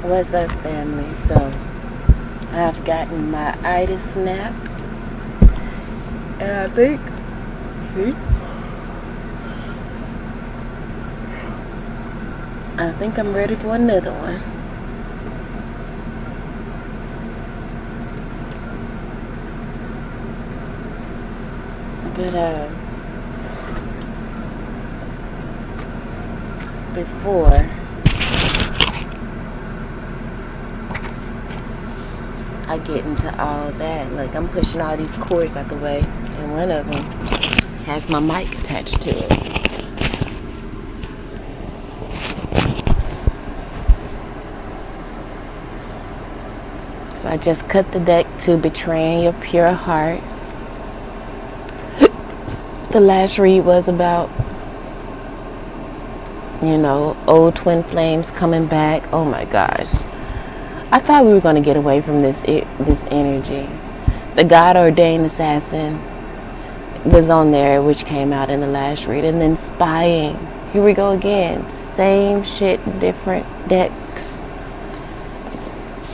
What's up, family? So, I've gotten my itis nap, and I think I'm ready for another one. But before I get into all that, like, I'm pushing all these cords out the way, and one of them has my mic attached to it. So I just cut the deck to Betraying Your Pure Heart. The last read was about, old twin flames coming back. Oh my gosh. I thought we were going to get away from this energy. The God-ordained assassin was on there, which came out in the last read. And then spying. Here we go again. Same shit, different decks.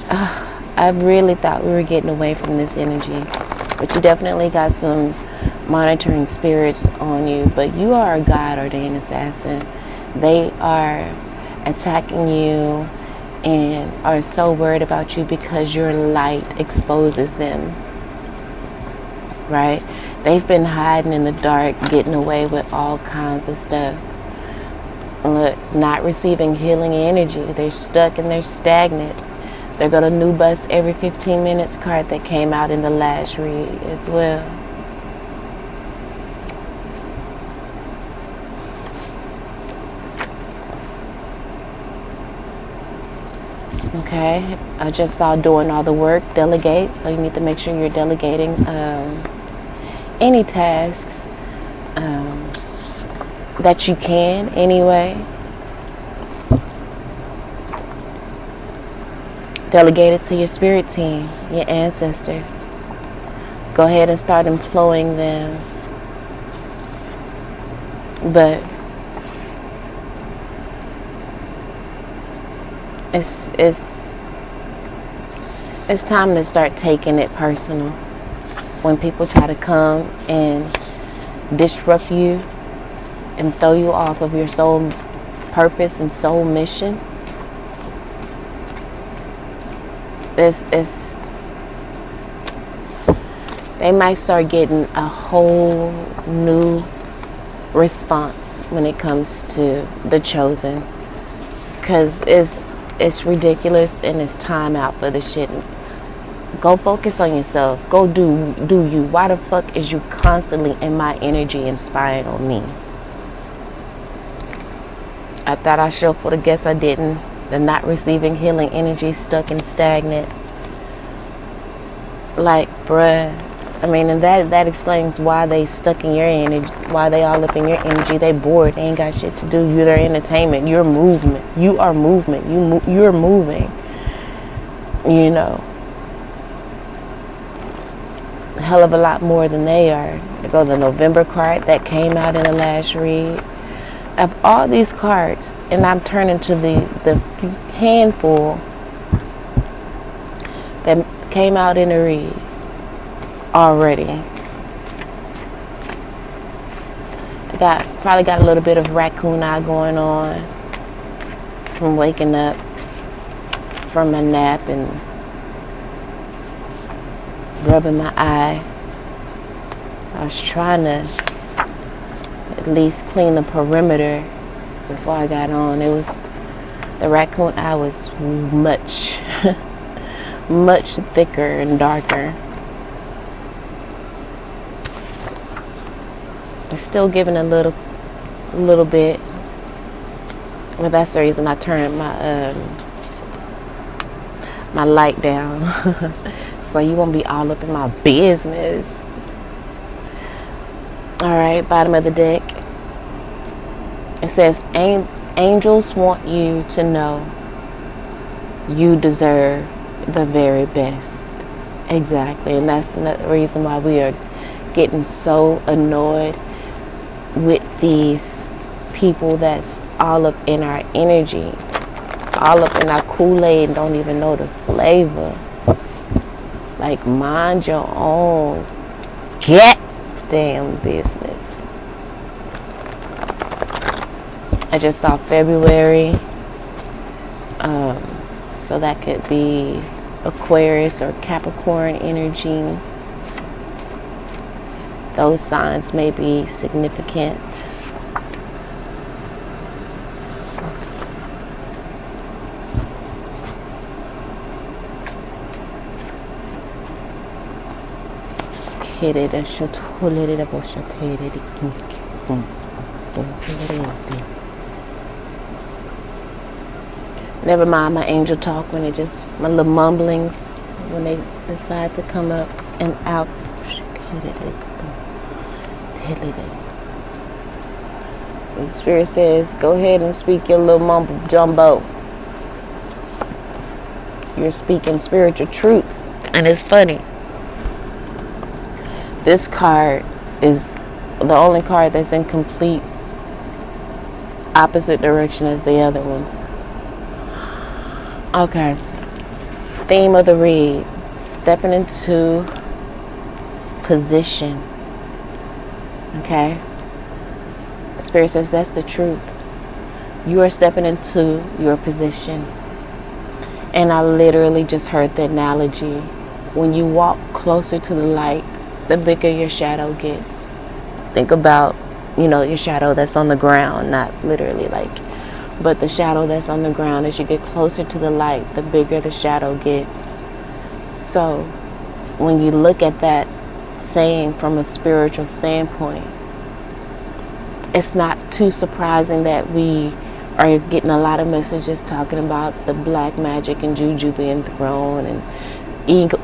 I really thought we were getting away from this energy. But you definitely got some monitoring spirits on you. But you are a God-ordained assassin. They are attacking you and are so worried about you because your light exposes them, right? They've been hiding in the dark, getting away with all kinds of stuff. Look, not receiving healing energy. They're stuck and they're stagnant. They're got a new bus every 15 minutes card that came out in the last read as well. Okay, I just saw doing all the work, delegate. So you need to make sure you're delegating any tasks that you can anyway. Delegate it to your spirit team, your ancestors. Go ahead and start employing them. But it's time to start taking it personal. When people try to come and disrupt you and throw you off of your soul purpose and soul mission, they might start getting a whole new response when it comes to the chosen, because it's ridiculous and it's time out for this shit. Go focus on yourself. Go do you. Why the fuck is you constantly in my energy and spying on me? I thought I shuffled. I guess I didn't. The not receiving healing energy, stuck and stagnant. Like, bruh. I mean, and that explains why they stuck in your energy, why they all up in your energy. They bored. They ain't got shit to do. You're their entertainment. You're movement. You are movement. You're moving. You know. A hell of a lot more than they are. There go the November card that came out in the last read. Of all these cards, and I'm turning to the handful that came out in the read already. I probably got a little bit of raccoon eye going on from waking up from a nap and rubbing my eye. I was trying to at least clean the perimeter before I got on. The raccoon eye was much much thicker and darker. It's still giving a little bit, but that's the reason I turned my light down so you won't be all up in my business. All right, bottom of the deck. It says, angels want you to know you deserve the very best. Exactly, and that's the reason why we are getting so annoyed with these people that's all up in our energy, all up in our Kool-Aid and don't even know the flavor. Like, mind your own goddamn business. I just saw February. So that could be Aquarius or Capricorn energy. Those signs may be significant. Never mind my angel talk when it just, my little mumblings when they decide to come up and out. The Spirit says, go ahead and speak your little mumble jumbo. You're speaking spiritual truths. And it's funny. This card is the only card that's in complete opposite direction as the other ones. Okay. Theme of the read. Stepping into position. Okay. Spirit says that's the truth. You are stepping into your position. And I literally just heard the analogy. When you walk closer to the light, the bigger your shadow gets. Think about, your shadow that's on the ground, not literally but the shadow that's on the ground. As you get closer to the light, the bigger the shadow gets. So when you look at that saying from a spiritual standpoint, it's not too surprising that we are getting a lot of messages talking about the black magic and juju being thrown and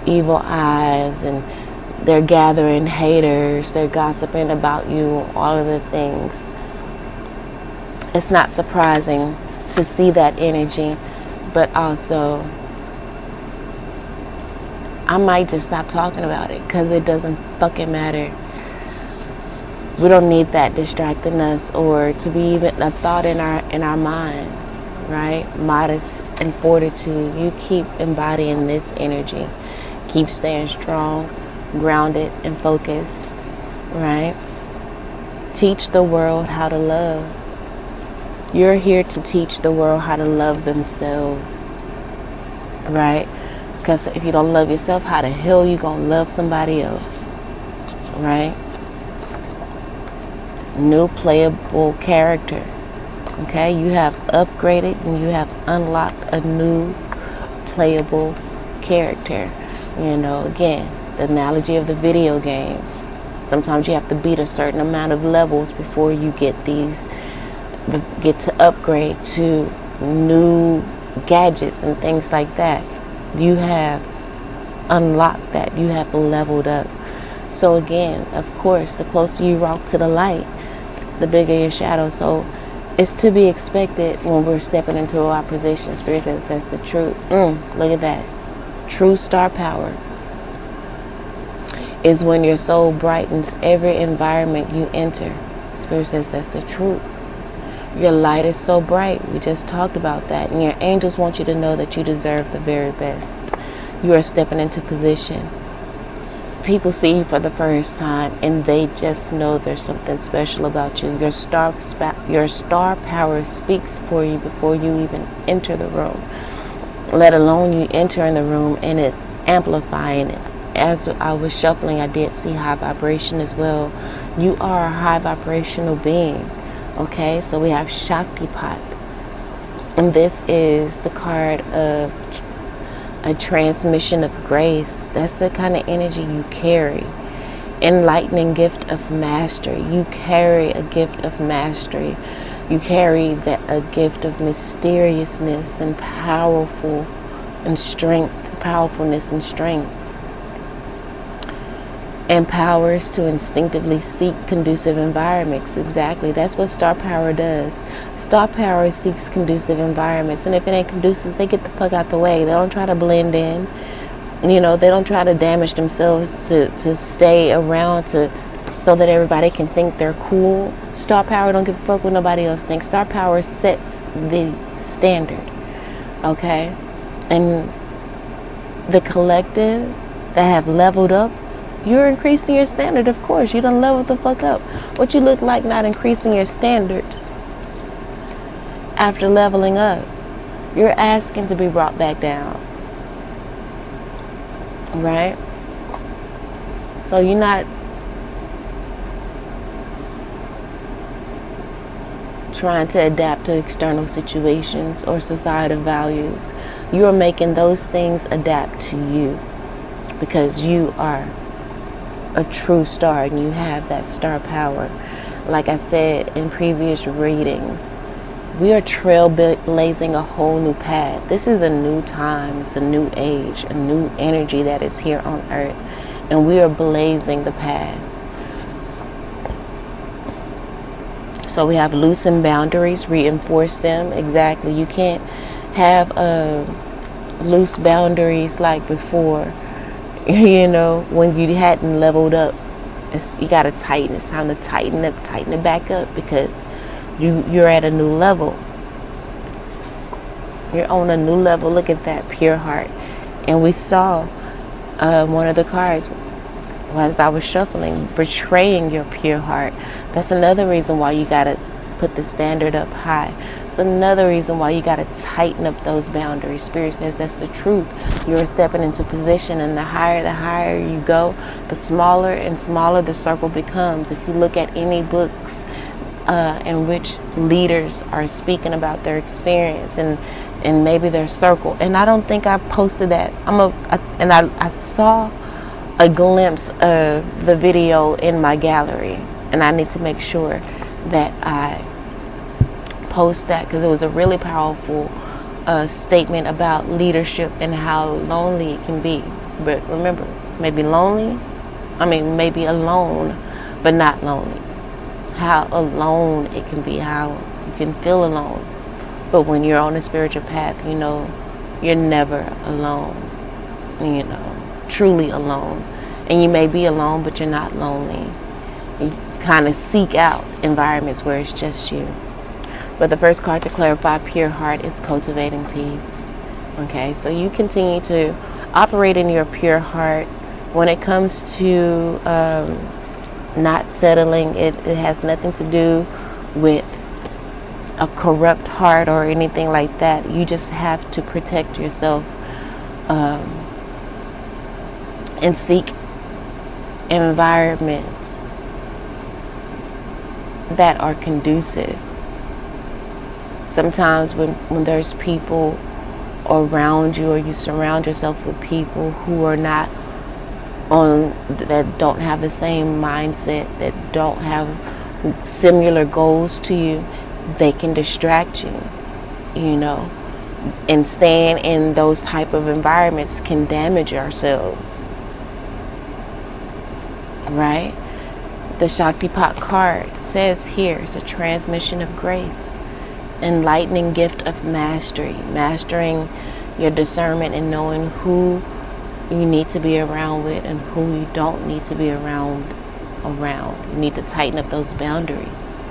evil eyes, and they're gathering haters, they're gossiping about you, all of the things. It's not surprising to see that energy, but also I might just stop talking about it because it doesn't fucking matter. We don't need that distracting us or to be even a thought in our minds, right? Modest and fortitude. You keep embodying this energy. Keep staying strong, grounded, and focused, right? Teach the world how to love. You're here to teach the world how to love themselves, right? Because if you don't love yourself, how the hell you gonna love somebody else, right? New playable character, okay? You have upgraded and you have unlocked a new playable character. Again, the analogy of the video game. Sometimes you have to beat a certain amount of levels before you get to upgrade to new gadgets and things like that. You have unlocked that. You have leveled up. So again, of course, the closer you walk to the light, the bigger your shadow. So it's to be expected when we're stepping into our position. Spirit says that's the truth. Look at that. True star power is when your soul brightens every environment you enter. Spirit says that's the truth. Your light is so bright. We just talked about that. And your angels want you to know that you deserve the very best. You are stepping into position. People see you for the first time and they just know there's something special about you. Your star power speaks for you before you even enter the room. Let alone you enter in the room and it amplifying it. As I was shuffling, I did see high vibration as well. You are a high vibrational being. Okay, so we have Shaktipat. And this is the card of a transmission of grace. That's the kind of energy you carry. Enlightening gift of mastery. You carry a gift of mastery. You carry a gift of mysteriousness and powerfulness and strength. Empowers to instinctively seek conducive environments. Exactly. That's what star power does. Star power seeks conducive environments. And if it ain't conducive, they get the fuck out the way. They don't try to blend in. They don't try to damage themselves to stay around so that everybody can think they're cool. Star power don't give a fuck what nobody else thinks. Star power sets the standard. Okay? And the collective that have leveled up, you're increasing your standard, of course. You done leveled the fuck up. What you look like not increasing your standards after leveling up? You're asking to be brought back down. Right? So you're not trying to adapt to external situations or societal values. You are making those things adapt to you because you are a true star and you have that star power. Like I said in previous readings, we are trailblazing a whole new path. This is a new time, it's a new age, a new energy that is here on earth, and we are blazing the path. So we have loosen boundaries, reinforce them. Exactly. You can't have loose boundaries like before, when you hadn't leveled up. You got to tighten. It's time to tighten it back up because you're at a new level. You're on a new level. Look at that, pure heart. And we saw one of the cards as I was shuffling, betraying your pure heart. That's another reason why you got to put the standard up high. It's another reason why you got to tighten up those boundaries. Spirit says that's the truth. You're stepping into position, and the higher you go, the smaller and smaller the circle becomes. If you look at any books in which leaders are speaking about their experience and maybe their circle, and I don't think I posted that. I saw a glimpse of the video in my gallery, and I need to make sure that I post that because it was a really powerful statement about leadership and how lonely it can be. But remember, maybe alone, but not lonely. How alone it can be, how you can feel alone. But when you're on a spiritual path, you're never alone, truly alone. And you may be alone, but you're not lonely. You kind of seek out environments where it's just you. But the first card to clarify pure heart is cultivating peace. Okay, so you continue to operate in your pure heart. When it comes to not settling, it has nothing to do with a corrupt heart or anything like that. You just have to protect yourself and seek environments that are conducive. Sometimes when there's people around you, or you surround yourself with people who are not that don't have the same mindset, that don't have similar goals to you, they can distract you, and staying in those type of environments can damage ourselves, right? The Shaktipat card says here, it's a transmission of grace, enlightening gift of mastery, mastering your discernment and knowing who you need to be around with and who you don't need to be around. You need to tighten up those boundaries.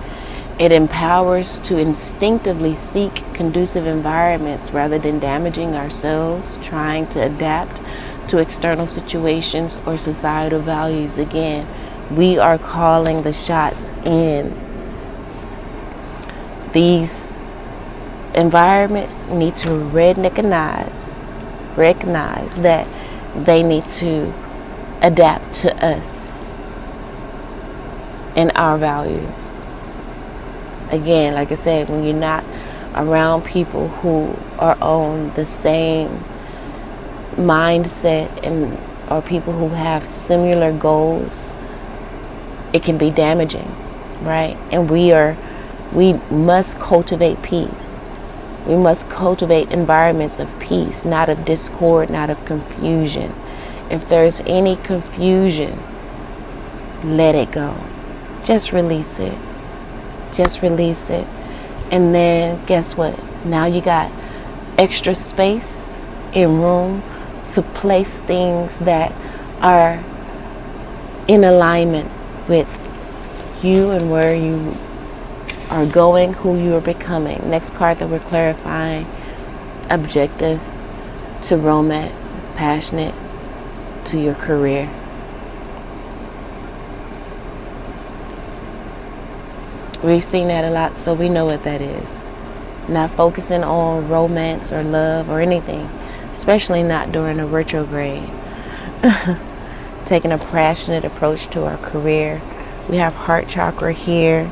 It empowers to instinctively seek conducive environments rather than damaging ourselves, trying to adapt to external situations or societal values. Again, we are calling the shots in. These environments need to recognize that they need to adapt to us and our values. Again, like I said, when you're not around people who are on the same mindset or people who have similar goals, it can be damaging, right? And we must cultivate peace. We must cultivate environments of peace, not of discord, not of confusion. If there's any confusion, let it go. Just release it. Just release it. And then guess what? Now you got extra space and room to place things that are in alignment with you and where you are going, who you are becoming. Next card that we're clarifying objective to romance, passionate to your career. We've seen that a lot, so we know what that is. Not focusing on romance or love or anything, especially not during a retrograde. Taking a passionate approach to our career. We have heart chakra here.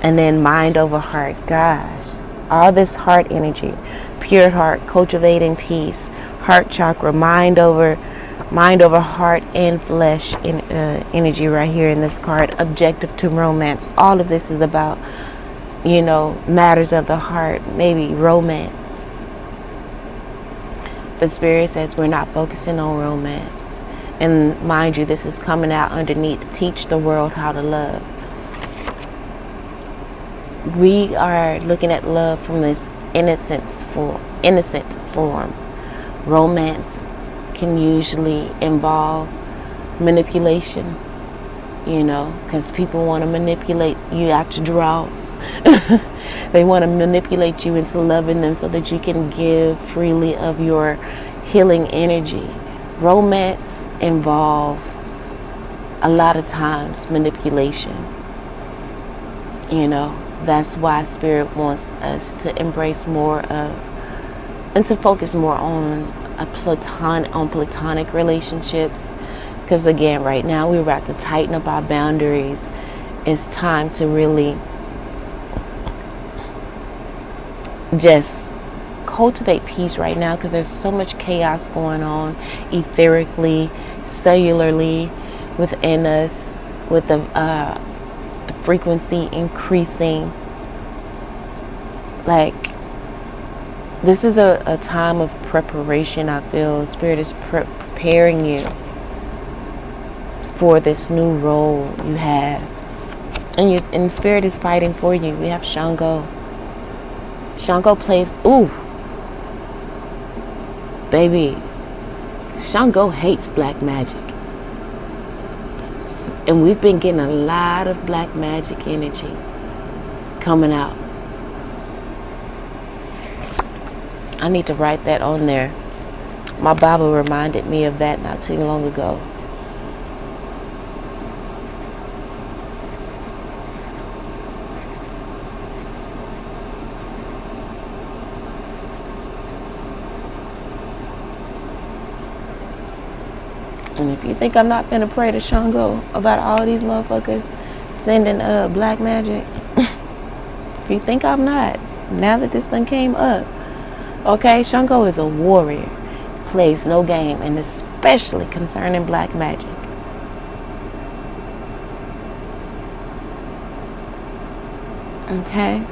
And then mind over heart. Gosh, all this heart energy, pure heart, cultivating peace, heart chakra, mind over heart and flesh energy right here in this card. Objective to romance. All of this is about, matters of the heart, maybe romance. But Spirit says we're not focusing on romance. And mind you, this is coming out underneath teach the world how to love. We are looking at love from this innocent form. Romance can usually involve manipulation, because people want to manipulate you out your drawers. They want to manipulate you into loving them so that you can give freely of your healing energy. Romance involves a lot of times manipulation. That's why Spirit wants us to embrace more of and to focus more on platonic relationships. Because again, right now we're about to tighten up our boundaries. It's time to really just cultivate peace right now, because there's so much chaos going on etherically, cellularly within us, with the frequency increasing. Like, this is a time of preparation. I feel Spirit is preparing you for this new role you have, and Spirit is fighting for you. We have Shango. Shango plays, baby, Shango hates black magic. And we've been getting a lot of black magic energy coming out. I need to write that on there. My Bible reminded me of that not too long ago. And if you think I'm not finna pray to Shango about all these motherfuckers sending black magic, if you think I'm not, now that this thing came up, okay, Shango is a warrior, plays no game, and especially concerning black magic. Okay.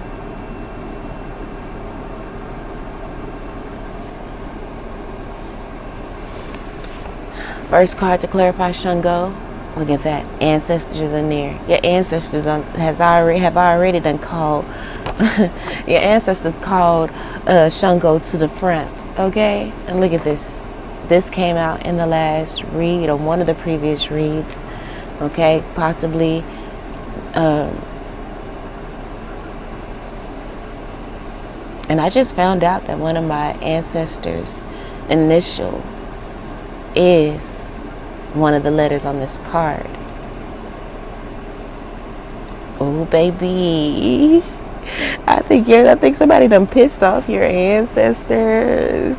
First card to clarify Shango. Look at that. Ancestors are near. Your ancestors have already done called. Your ancestors called Shango to the front. Okay? And look at this. This came out in the last read, or one of the previous reads. Okay? Possibly. And I just found out that one of my ancestors' initial is one of the letters on this card. Oh, baby. I think somebody done pissed off your ancestors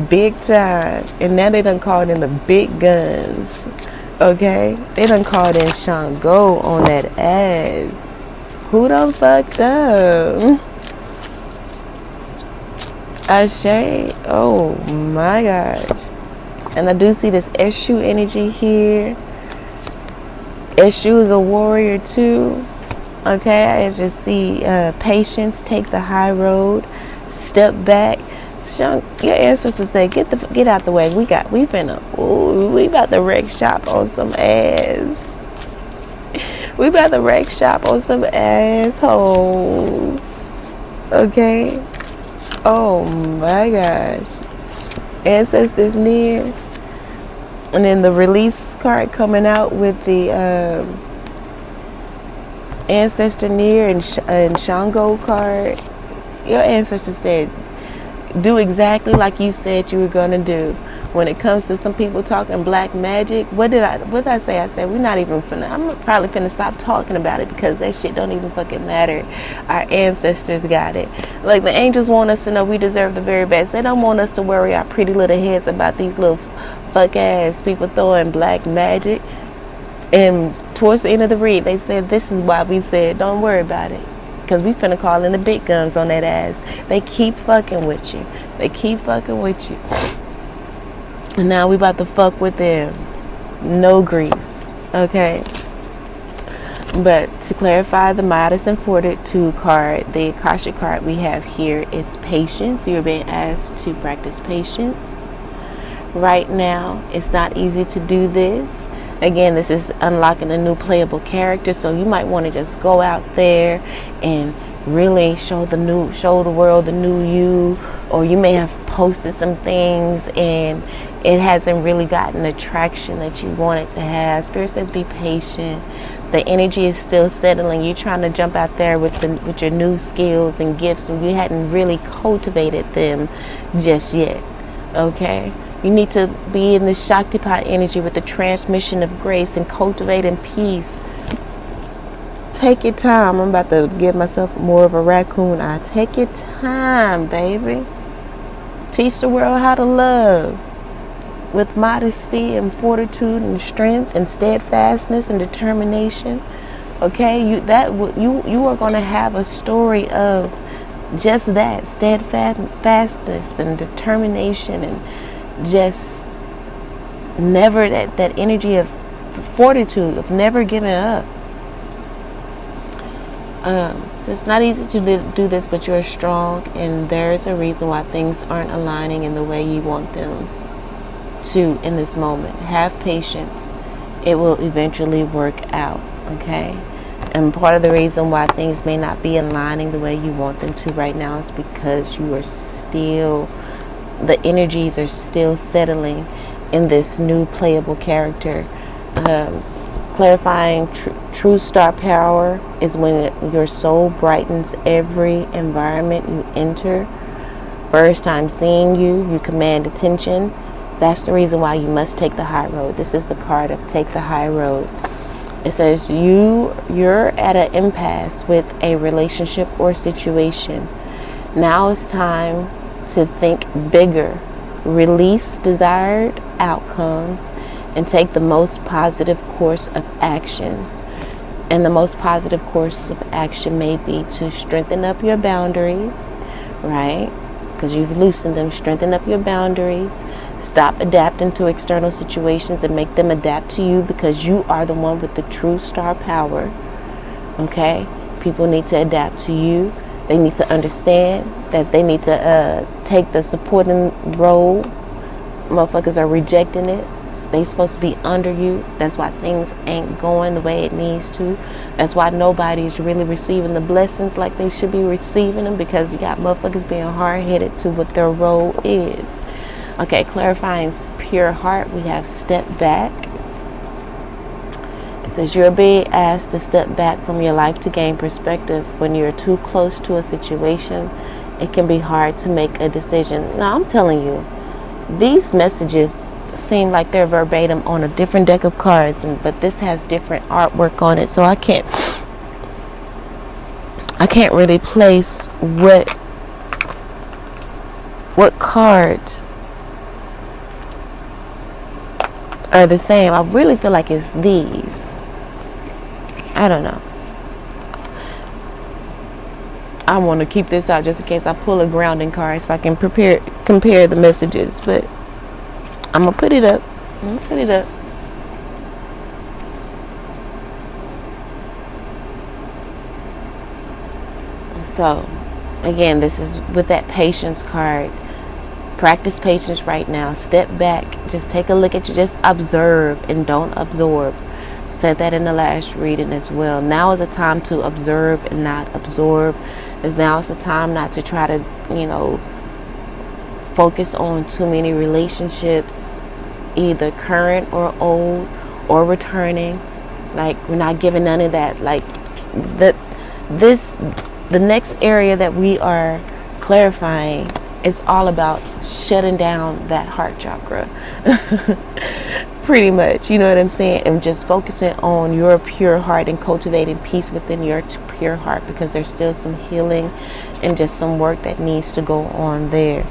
big time. And now they done called in the big guns. Okay? They done called in Shango on that ass. Who done fucked up? Ashe. Oh my gosh. And I do see this Eshu energy here. Eshu is a warrior too. Okay, I just see patience, take the high road, step back. Your ancestors say, get out the way. We about to wreck shop on some ass. We about to wreck shop on some assholes. Okay. Oh my gosh. Ancestors near. And then the release card coming out with the ancestor near and Shango card. Your ancestors said, do exactly like you said you were gonna do. When it comes to some people talking black magic, what did I say? I said, we're not even finna, I'm probably finna stop talking about it because that shit don't even fucking matter. Our ancestors got it. Like, the angels want us to know we deserve the very best. They don't want us to worry our pretty little heads about these little fuck ass people throwing black magic. And towards the end of the read, they said, this is why we said, don't worry about it. Because we finna call in the big guns on that ass. They keep fucking with you. They keep fucking with you. And now we about to fuck with them. No grease. Okay. But to clarify, the Midas and Fortitude card, the Akashic card we have here is patience. You're being asked to practice patience. Right now, it's not easy to do this. Again, this is unlocking a new playable character, so you might want to just go out there and really show the world the new you, or you may have posted some things and it hasn't really gotten the traction that you want it to have. Spirit says be patient. The energy is still settling. You're trying to jump out there with your new skills and gifts, and you hadn't really cultivated them just yet. Okay? You need to be in the Shaktipat energy with the transmission of grace and cultivating peace. Take your time. I'm about to give myself more of a raccoon eye. Take your time, baby. Teach the world how to love with modesty and fortitude and strength and steadfastness and determination. Okay, you are going to have a story of just that, steadfastness and determination, and just never that energy of fortitude, of never giving up. So it's not easy to do this, but you're strong, and there's a reason why things aren't aligning in the way you want them to in this moment. Have patience. It will eventually work out, okay? And part of the reason why things may not be aligning the way you want them to right now is because you are still, the energies are still settling in this new playable character. Clarifying true star power is when your soul brightens every environment you enter. First time seeing you command attention. That's the reason why you must take the high road. This is the card of take the high road. It says you're at an impasse with a relationship or situation. Now it's time to think bigger, release desired outcomes, and take the most positive course of actions. And the most positive course of action may be to strengthen up your boundaries, right? Because you've loosened them. Strengthen up your boundaries. Stop adapting to external situations and make them adapt to you, because you are the one with the true star power. Okay? People need to adapt to you. They need to understand that they need to take the supporting role. Motherfuckers are rejecting it. They supposed to be under you. That's why things ain't going the way it needs to. That's why nobody's really receiving the blessings like they should be receiving them, because you got motherfuckers being hard-headed to what their role is. Okay, clarifying pure heart, we have step back. It says you're being asked to step back from your life to gain perspective. When you're too close to a situation, it can be hard to make a decision. Now, I'm telling you, these messages seem like they're verbatim on a different deck of cards, but this has different artwork on it, so I can't really place what cards are the same. I really feel like it's these. I don't know. I want to keep this out just in case I pull a grounding card so I can compare the messages, but I'm going to put it up. So, again, this is with that patience card. Practice patience right now. Step back. Just take a look at you. Just observe and don't absorb. Said that in the last reading as well. Now is the time to observe and not absorb. Now is the time not to try to, focus on too many relationships, either current or old or returning. Like, we're not giving none of that. Like, the next area that we are clarifying, it's all about shutting down that heart chakra. Pretty much, you know what I'm saying? And just focusing on your pure heart and cultivating peace within your pure heart, because there's still some healing and just some work that needs to go on there.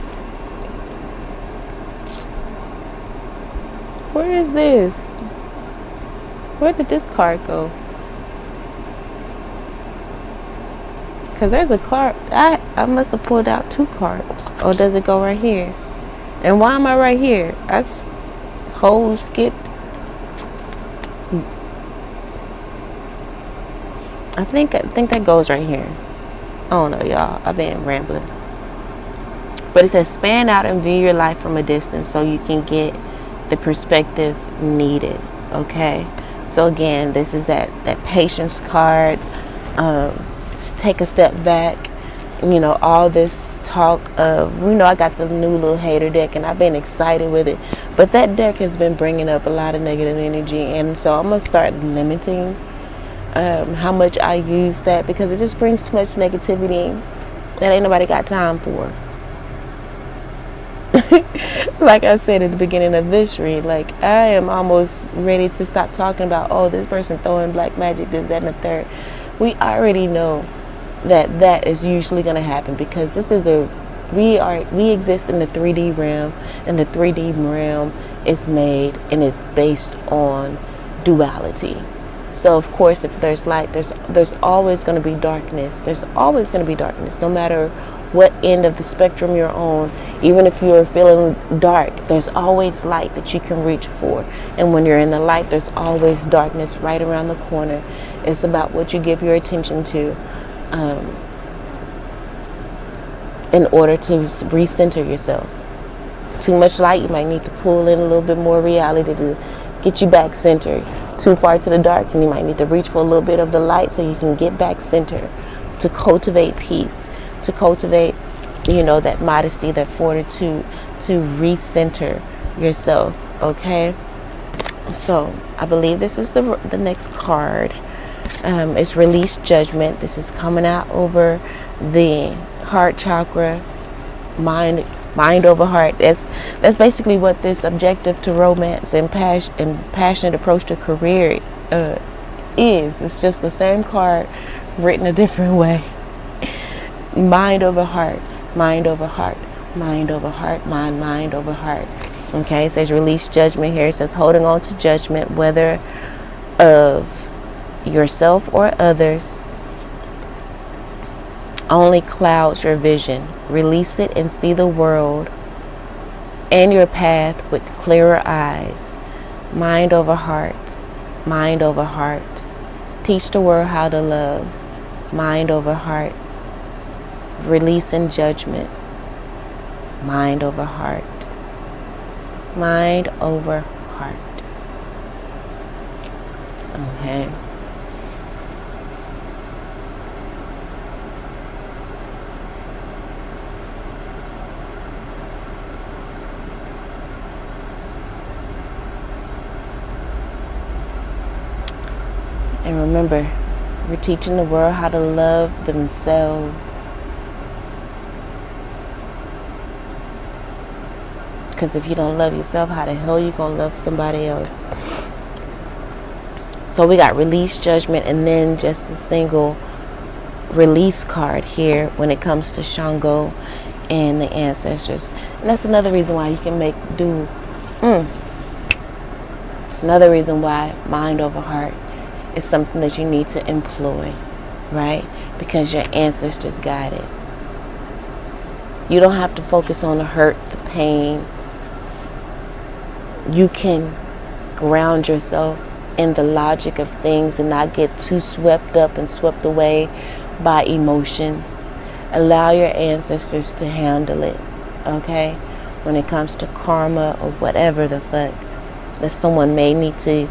Where is this? Where did this card go? Because there's a card. I must have pulled out 2 cards. Or does it go right here? And why am I right here? That's whole skipped. I think that goes right here. I don't know, y'all. I've been rambling. But it says span out and view your life from a distance so you can get the perspective needed. Okay. So again, this is that patience card. Take a step back. You know, all this talk of, you know, I got the new little hater deck and I've been excited with it, but that deck has been bringing up a lot of negative energy, and so I'm gonna start limiting how much I use that, because it just brings too much negativity that ain't nobody got time for. Like I said at the beginning of this read, like, I am almost ready to stop talking about, oh, this person throwing black magic, this, that, and the third. We already know that is usually going to happen, because this is we exist in the 3D realm, and the 3D realm is made and is based on duality. So of course, if there's light, there's always going to be darkness. There's always going to be darkness, no matter what end of the spectrum you're on. Even if you're feeling dark, there's always light that you can reach for. And when you're in the light, there's always darkness right around the corner. It's about what you give your attention to. In order to recenter yourself. Too much light, you might need to pull in a little bit more reality to get you back centered. Too far to the dark, and you might need to reach for a little bit of the light so you can get back centered, to cultivate peace, to cultivate, you know, that modesty, that fortitude, to recenter yourself. Okay, so I believe this is the next card. It's release judgment. This is coming out over the heart chakra, mind over heart. That's basically what this objective to romance and passionate approach to career is. It's just the same card written a different way. Mind over heart, mind over heart, mind over heart, mind over heart. Okay, it says release judgment here. It says holding on to judgment, whether of yourself or others, only clouds your vision. Release it and see the world and your path with clearer eyes. Mind over heart, mind over heart. Teach the world how to love. Mind over heart. Release and judgment. Mind over heart. Mind over heart. Okay. And remember, we're teaching the world how to love themselves. Because if you don't love yourself, how the hell you gonna love somebody else? So we got release judgment, and then just a single release card here when it comes to Shango and the ancestors. And that's another reason why you can It's another reason why mind over heart is something that you need to employ, right? Because your ancestors got it. You don't have to focus on the hurt, the pain. You can ground yourself in the logic of things and not get too swept up and swept away by emotions. Allow your ancestors to handle it, okay? When it comes to karma or whatever the fuck that someone may need to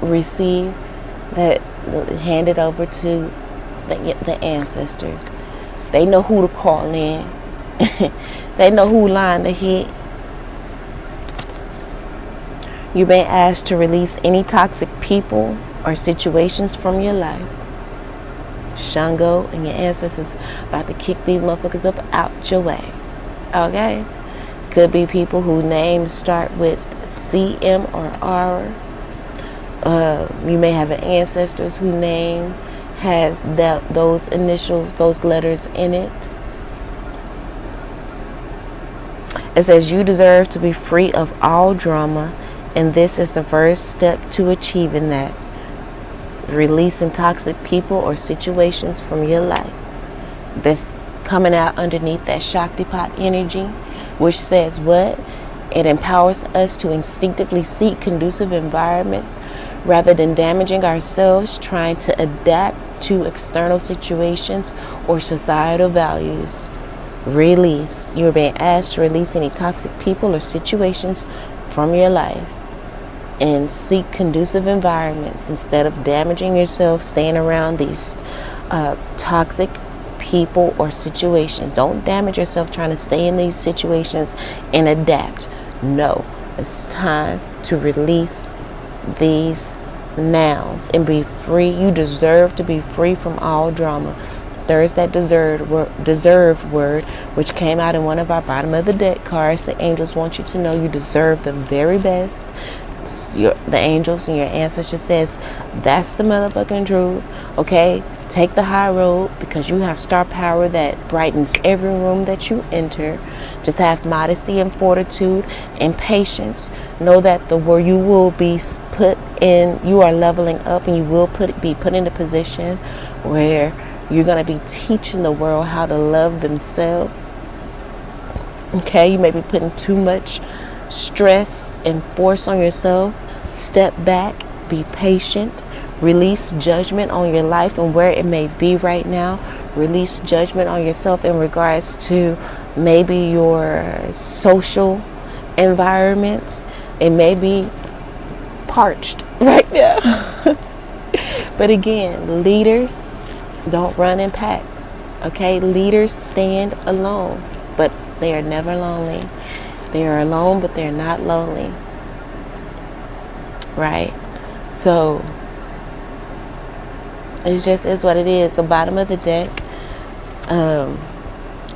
receive, that hand it over to the ancestors. They know who to call in. They know who line to hit. You've been asked to release any toxic people or situations from your life. Shango and your ancestors about to kick these motherfuckers up out your way. Okay? Could be people whose names start with C, M, or R. You may have an ancestors whose name has those initials, those letters in it. It says you deserve to be free of all drama, and this is the first step to achieving that. Releasing toxic people or situations from your life. This coming out underneath that Shaktipat energy, which says what? It empowers us to instinctively seek conducive environments rather than damaging ourselves trying to adapt to external situations or societal values. Release. You're being asked to release any toxic people or situations from your life and seek conducive environments instead of damaging yourself, staying around these toxic people or situations. Don't damage yourself trying to stay in these situations and adapt. No, it's time to release these nouns and be free. You deserve to be free from all drama. There's that deserve word, which came out in one of our bottom of the deck cards. The angels want you to know you deserve the very best. The angels and your ancestors says that's the motherfucking truth. Okay, take the high road because you have star power that brightens every room that you enter. Just have modesty and fortitude and patience. Know that you will be put in, you are leveling up, and you will be put in a position where you're going to be teaching the world how to love themselves. Okay, you may be putting too much stress and force on yourself. Step back, be patient, release judgment on your life and where it may be right now. Release judgment on yourself in regards to maybe your social environments. It may be parched right now. But again, leaders don't run in packs. Okay, leaders stand alone, but they are never lonely. They are alone, but they're not lonely. Right? So it just is what it is. The bottom of the deck,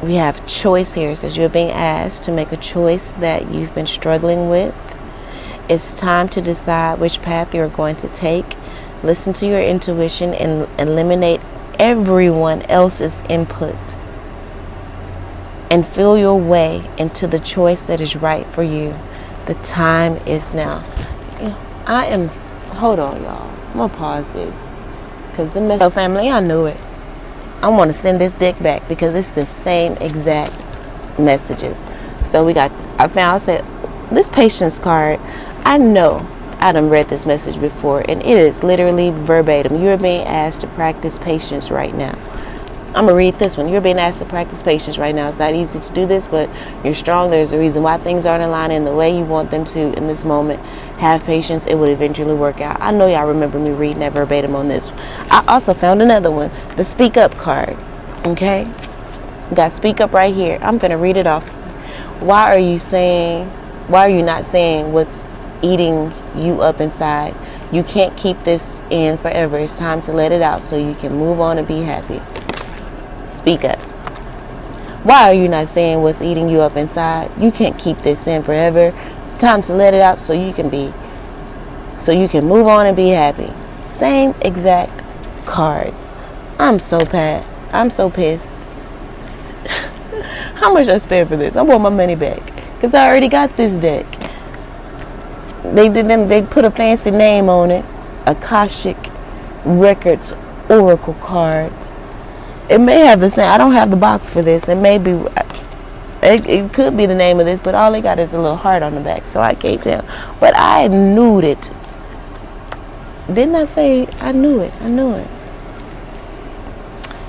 we have choice here. It says you're being asked to make a choice that you've been struggling with. It's time to decide which path you're going to take. Listen to your intuition and eliminate everyone else's input. And feel your way into the choice that is right for you. The time is now. Hold on, y'all. I'm going to pause this. Because the mess. So family, I knew it. I want to send this deck back because it's the same exact messages. So I said, this patience card, I know I done read this message before. And it is literally verbatim. You're being asked to practice patience right now. I'm going to read this one. You're being asked to practice patience right now. It's not easy to do this, but you're strong. There's a reason why things aren't aligning the way you want them to in this moment. Have patience. It will eventually work out. I know y'all remember me reading that verbatim on this. I also found another one, the Speak Up card. Okay? You got Speak Up right here. I'm going to read it off. Why are you not saying what's eating you up inside? You can't keep this in forever. It's time to let it out so you can move on and be happy. Speak up. Why are you not saying what's eating you up inside? You can't keep this in forever. It's time to let it out so you can move on and be happy. Same exact cards. I'm so pissed. How much I spent for this? I want my money back because I already got this deck. They put a fancy name on it. Akashic Records Oracle cards. It may have the same. I don't have the box for this. It could be the name of this, but all they got is a little heart on the back, so I can't tell. But I knew it. Didn't I say I knew it? I knew it.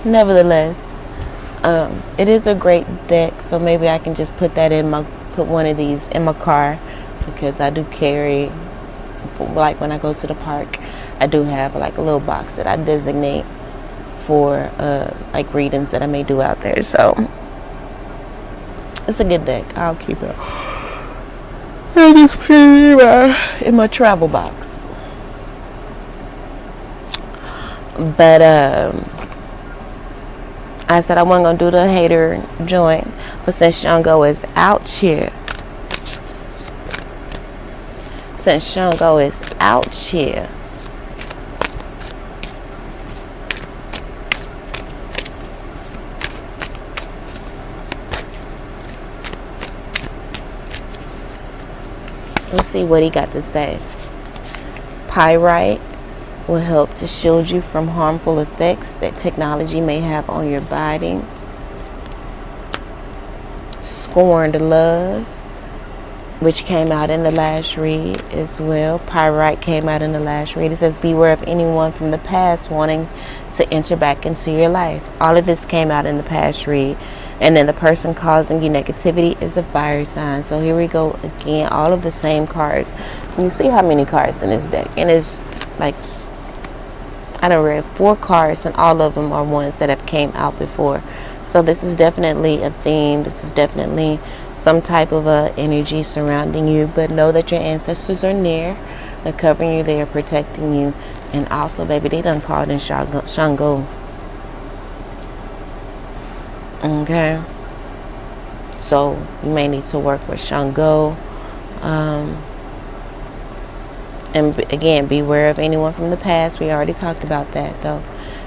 Nevertheless, it is a great deck, so maybe I can just put one of these in my car because I do carry, like when I go to the park, I do have like a little box that I designate for like readings that I may do out there. So it's a good deck. I'll keep it. I just put it in my travel box. But I said I wasn't going to do the hater joint. But since Shango is out here. Since Shango is out here. Let's see what he got to say. Pyrite will help to shield you from harmful effects that technology may have on your body. Scorned Love, which came out in the last read as well. Pyrite came out in the last read. It says, beware of anyone from the past wanting to enter back into your life. All of this came out in the past read. And then the person causing you negativity is a fire sign. So here we go again. All of the same cards. And you see how many cards in this deck. And it's like, I done read 4 cards, and all of them are ones that have came out before. So this is definitely a theme. This is definitely some type of energy surrounding you. But know that your ancestors are near. They're covering you. They are protecting you. And also, baby, they done called in Shango. Okay, so you may need to work with Shango, and again, beware of anyone from the past. We already talked about that, though.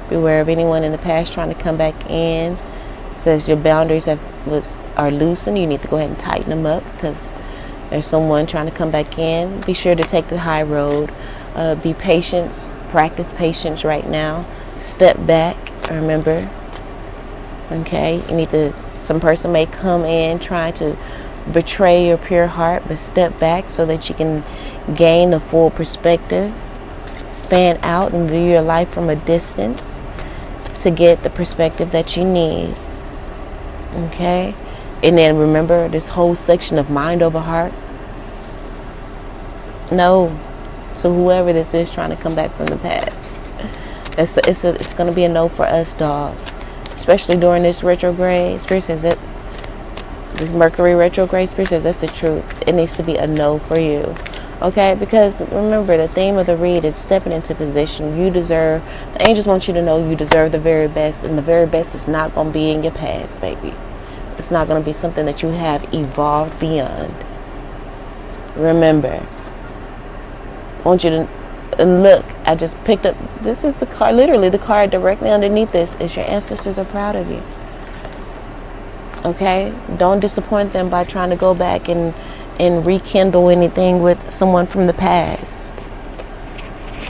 Beware of anyone in the past trying to come back in. It says your boundaries are loosened. You need to go ahead and tighten them up because there's someone trying to come back in. Be sure to take the high road. Be patient. Practice patience right now. Step back. Remember. Okay, you need to, some person may come in trying to betray your pure heart, but step back so that you can gain a full perspective, span out and view your life from a distance to get the perspective that you need. Okay, and then remember this whole section of mind over heart. No, to whoever this is trying to come back from the past, it's going to be a no for us, dog. Especially during this retrograde. Spirit says that this Mercury retrograde, Spirit says that's the truth. It needs to be a no for you. Okay? Because remember, the theme of the read is stepping into position. You deserve, the angels want you to know you deserve the very best. And the very best is not going to be in your past, baby. It's not going to be something that you have evolved beyond. Remember. I want you to, and look, I just picked up, this is the card, literally the card directly underneath this is your ancestors are proud of you. Okay? Don't disappoint them by trying to go back and rekindle anything with someone from the past.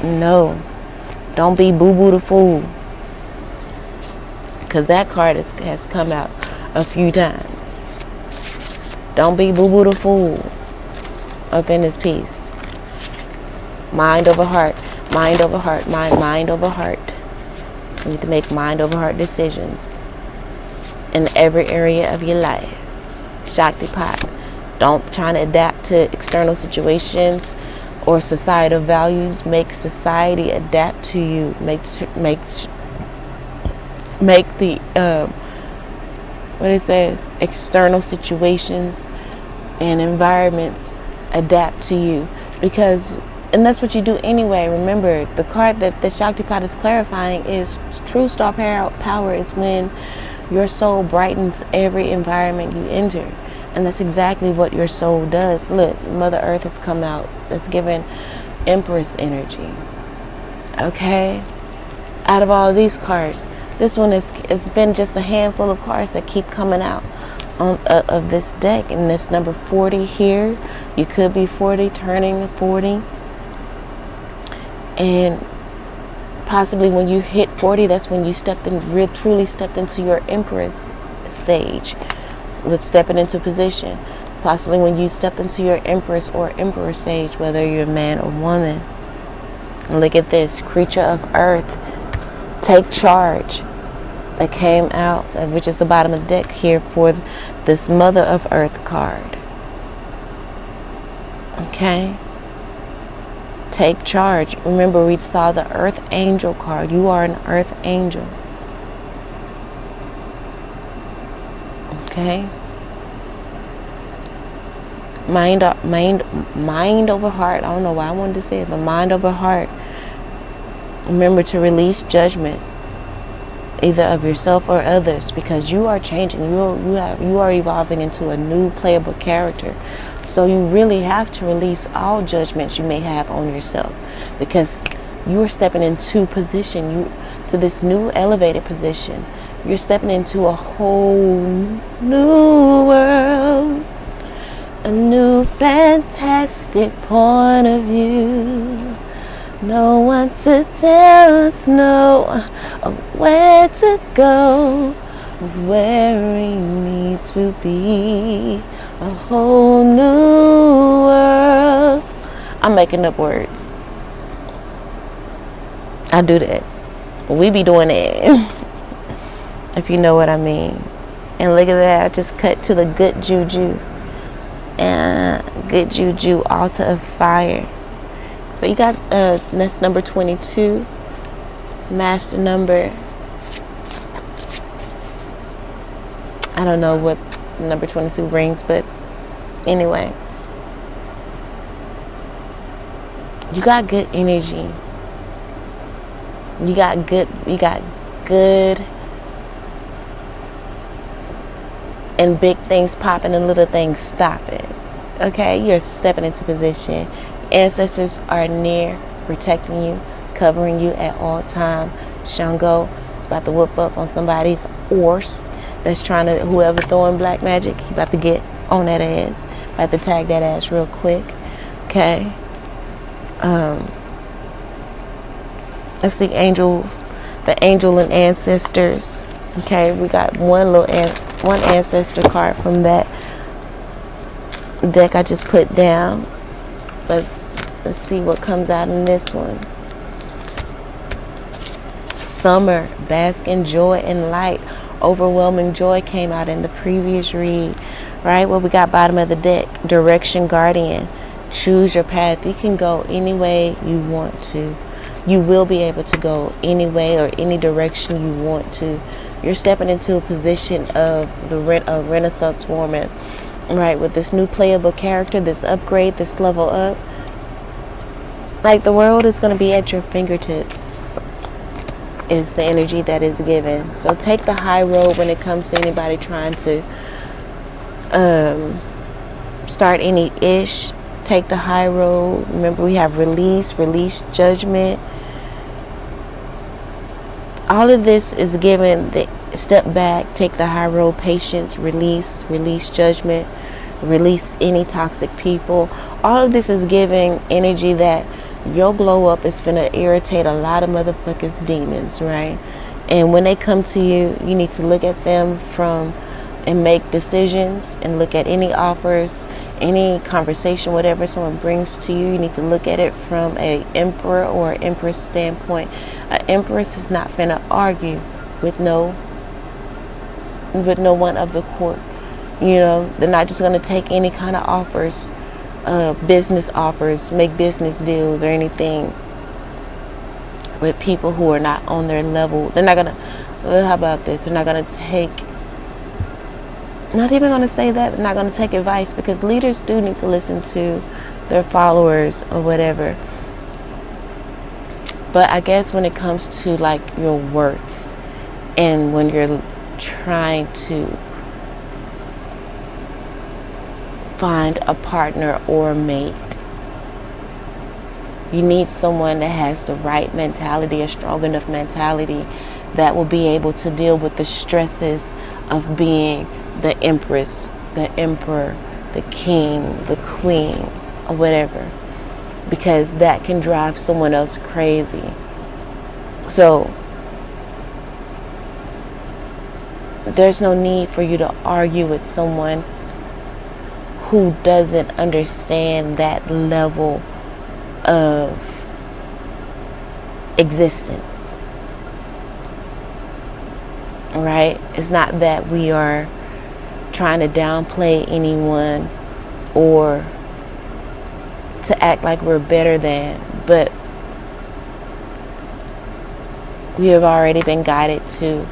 No. Don't be boo-boo the fool. Because that card has come out a few times. Don't be boo-boo the fool up in this piece. Mind over heart, mind over heart, mind over heart. You need to make mind over heart decisions in every area of your life. Shaktipat. Don't try to adapt to external situations or societal values. Make society adapt to you. Make the what it says, external situations and environments adapt to you, because. And that's what you do anyway. Remember, the card that the Shaktipat is clarifying is true star power is when your soul brightens every environment you enter. And that's exactly what your soul does. Look, Mother Earth has come out. That's given Empress energy. Okay? Out of all these cards, this one it's been just a handful of cards that keep coming out of this deck. And this number 40 here. You could be 40, turning 40. And possibly when you hit 40, that's when you truly stepped into your Empress stage with stepping into position. It's possibly when you stepped into your Empress or Emperor stage, whether you're a man or woman. And look at this, creature of earth, take charge. That came out, which is the bottom of the deck here for this Mother of Earth card. Okay? Take charge. Remember, we saw the Earth Angel card. You are an Earth Angel. Okay? Mind over heart. I don't know why I wanted to say it, but mind over heart. Remember to release judgment. either of yourself or others, because you are changing. You are evolving into a new playable character. So you really have to release all judgments you may have on yourself, because you are stepping into to this new elevated position. You're stepping into a whole new world, a new fantastic point of view. No one to tell us no, of where to go, of where we need to be. A whole new world. I'm making up words. I do that. We be doing it. If you know what I mean. And look at that. I just cut to the good juju. And good juju, altar of fire. So you got that's number 22. Master number. I don't know what number 22 brings, but anyway. You got good energy. You got good and big things popping and little things stopping. Okay, you're stepping into position. Ancestors are near, protecting you, covering you at all time. Shango is about to whoop up on somebody's horse that's trying to, whoever throwing black magic, he about to get on that ass. About to tag that ass real quick. Okay. Let's see, angels, the angel and ancestors. Okay, we got one ancestor card from that deck I just put down. Let's see what comes out in this one. Summer, bask in joy and light. Overwhelming joy came out in the previous read, right? Well, we got bottom of the deck, direction guardian. Choose your path. You can go any way you want to. You will be able to go any way or any direction you want to. You're stepping into a position of a Renaissance woman, right? With this new playable character, this upgrade, this level up. Like the world is going to be at your fingertips, is the energy that is given. So take the high road when it comes to anybody trying to start any ish. Take the high road. Remember, we have release, judgment. All of this is given the step back, take the high road, patience, release judgment, release any toxic people. All of this is giving energy that your glow up is going to irritate a lot of motherfuckers demons, right? And when they come to you, you need to look at them and make decisions and look at any offers, any conversation, whatever someone brings to you. You need to look at it from a emperor or empress standpoint. An empress is not finna argue with no one of the court. You know, they're not just gonna take any kind of offers, business offers, make business deals or anything with people who are not on their level. They're not gonna, how about this? They're not gonna take, not even going to say that, they're not going to take advice, because leaders do need to listen to their followers or whatever. But I guess when it comes to like your worth and when you're trying to find a partner or a mate, you need someone that has the right mentality, a strong enough mentality that will be able to deal with the stresses of being the empress, the emperor, the king, the queen, or whatever, because that can drive someone else crazy. So there's no need for you to argue with someone who doesn't understand that level of existence, right? It's not that we are trying to downplay anyone or to act like we're better than, but we have already been guided to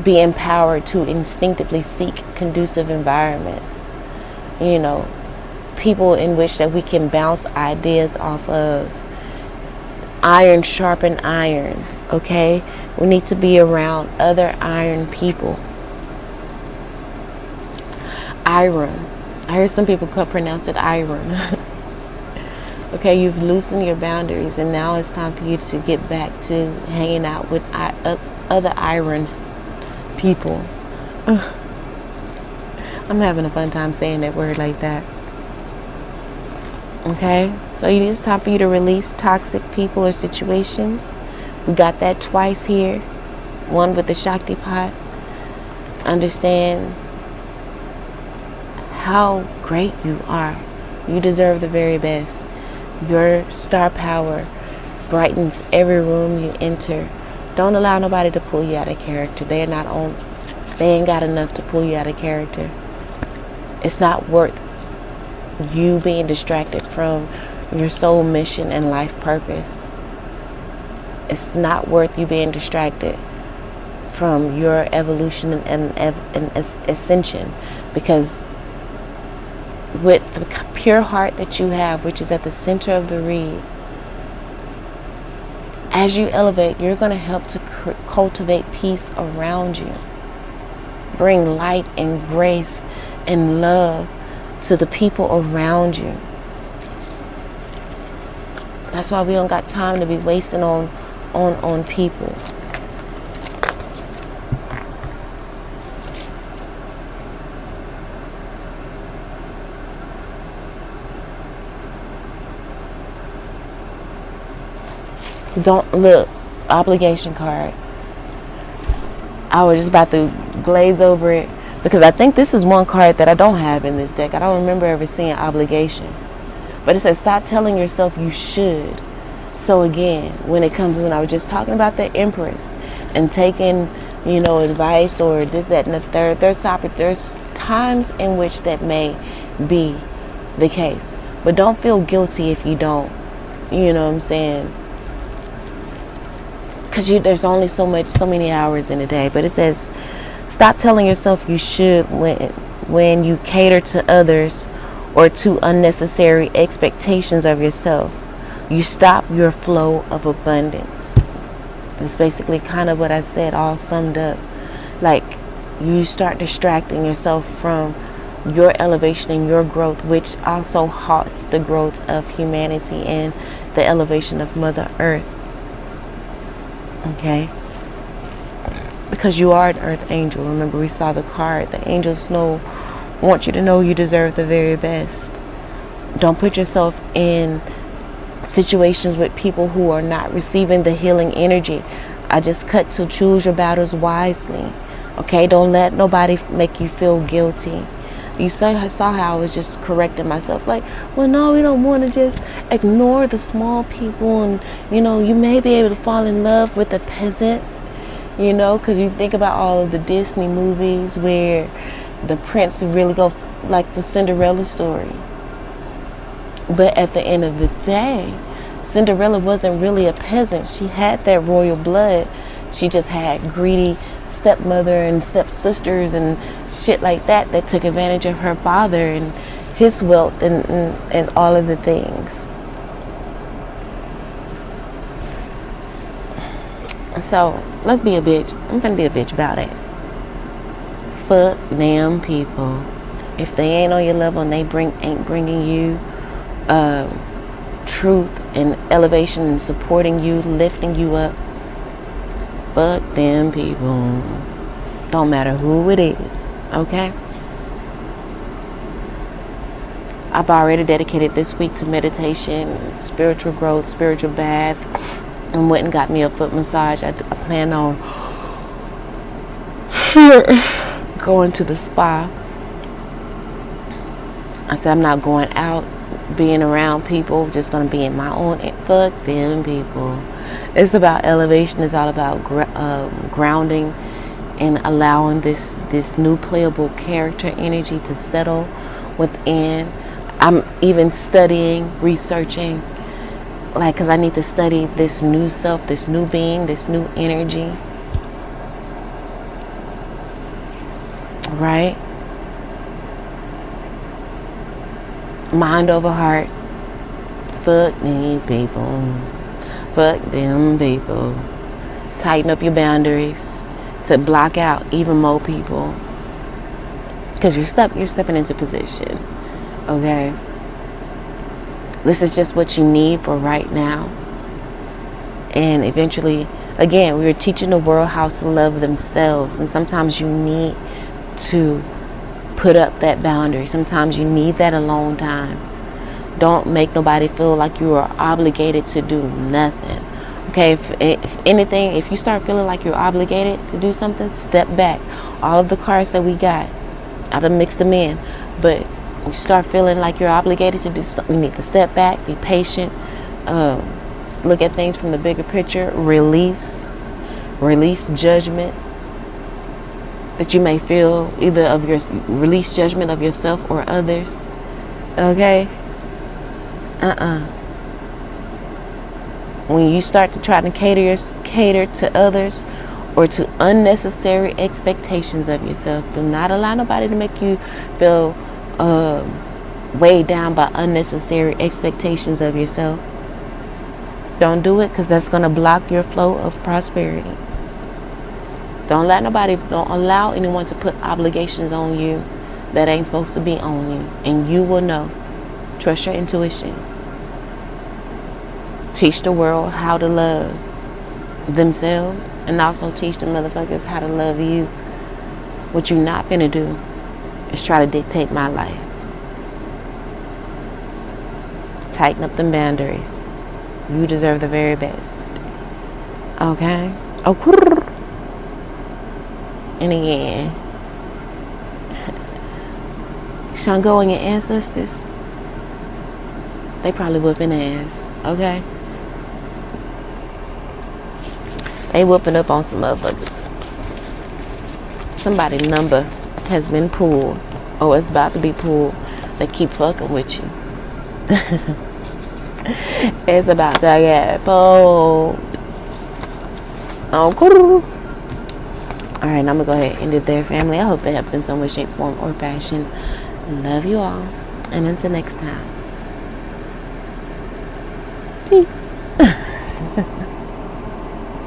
be empowered to instinctively seek conducive environments, you know, people in which that we can bounce ideas off of. Iron sharpen iron, Okay? We need to be around other iron people. Iron. I heard some people could pronounce it iron. Okay, you've loosened your boundaries, and now it's time for you to get back to hanging out with other iron people. I'm having a fun time saying that word like that. Okay, so it's time for you to release toxic people or situations. We got that twice here. One with the Shakti pot. Understand how great you are. You deserve the very best. Your star power brightens every room you enter. Don't allow nobody to pull you out of character. They ain't got enough to pull you out of character. It's not worth you being distracted from your soul mission and life purpose. It's not worth you being distracted from your evolution and ascension, because with the pure heart that you have, which is at the center of the reed, as you elevate, you're going to help to cultivate peace around you. Bring light and grace and love to the people around you. That's why we don't got time to be wasting on people. Don't look, obligation card. I was just about to glaze over it because I think this is one card that I don't have in this deck. I don't remember ever seeing obligation. But it says stop telling yourself you should. So again, when I was just talking about the Empress and taking, advice or this, that, and the third, there's times in which that may be the case. But don't feel guilty if you don't, you know what I'm saying? Because there's only so many hours in a day. But it says stop telling yourself you should when you cater to others or to unnecessary expectations of yourself. You stop your flow of abundance. It's basically kind of what I said, all summed up. Like, you start distracting yourself from your elevation and your growth, which also halts the growth of humanity and the elevation of Mother Earth. Okay? Because you are an earth angel. Remember, we saw the card. The angels want you to know you deserve the very best. Don't put yourself in situations with people who are not receiving the healing energy. I just cut to choose your battles wisely. Okay? Don't let nobody make you feel guilty. You saw how I was just correcting myself. Like, well, no, we don't want to just ignore the small people. And, you may be able to fall in love with a peasant, because you think about all of the Disney movies where the prince really go like the Cinderella story. But at the end of the day, Cinderella wasn't really a peasant. She had that royal blood. She just had greedy stepmother and stepsisters and shit like that took advantage of her father and his wealth and all of the things. So let's be a bitch. I'm gonna be a bitch about it. Fuck them people. If they ain't on your level and they ain't bringing you truth and elevation and supporting you, lifting you up, fuck them people. Don't matter who it is. Okay? I've already dedicated this week to meditation, spiritual growth, spiritual bath, and went and got me a foot massage. I plan on going to the spa. I said I'm not going out, being around people, just going to be in my own. Fuck them people. It's about elevation. It's all about grounding and allowing this new playable character energy to settle within. I'm even studying, researching, because I need to study this new self, this new being, this new energy. Right? Mind over heart. Fuck these people. Fuck them people. tighten up your boundaries, to block out even more people, because you're stepping into position. Okay, this is just what you need for right now, and eventually, again, we're teaching the world how to love themselves, and sometimes you need to put up that boundary. Sometimes you need that alone time. Don't make nobody feel like you are obligated to do nothing. Okay, if anything, if you start feeling like you're obligated to do something, step back. All of the cards that we got, I done mixed them in, but you start feeling like you're obligated to do something, you need to step back, be patient, look at things from the bigger picture, release judgment that you may feel, either of your release judgment of yourself or others. Okay, when you start to try to cater to others or to unnecessary expectations of yourself, do not allow nobody to make you feel weighed down by unnecessary expectations of yourself. Don't do it, because that's going to block your flow of prosperity. Don't allow anyone to put obligations on you that ain't supposed to be on you, and you will know. Trust your intuition. Teach the world how to love themselves, and also teach the motherfuckers how to love you. What you're not finna do is try to dictate my life. Tighten up them boundaries. You deserve the very best. Okay? Oh, and again, Shango and your ancestors, they probably whooping ass. Okay? They whooping up on some motherfuckers. Somebody's number has been pulled, or it's about to be pulled. They keep fucking with you. It's about to get pulled. Oh, alright, I'm gonna go ahead and end it there, family. I hope they helped in some way, shape, form, or fashion. Love you all, and until next time, peace.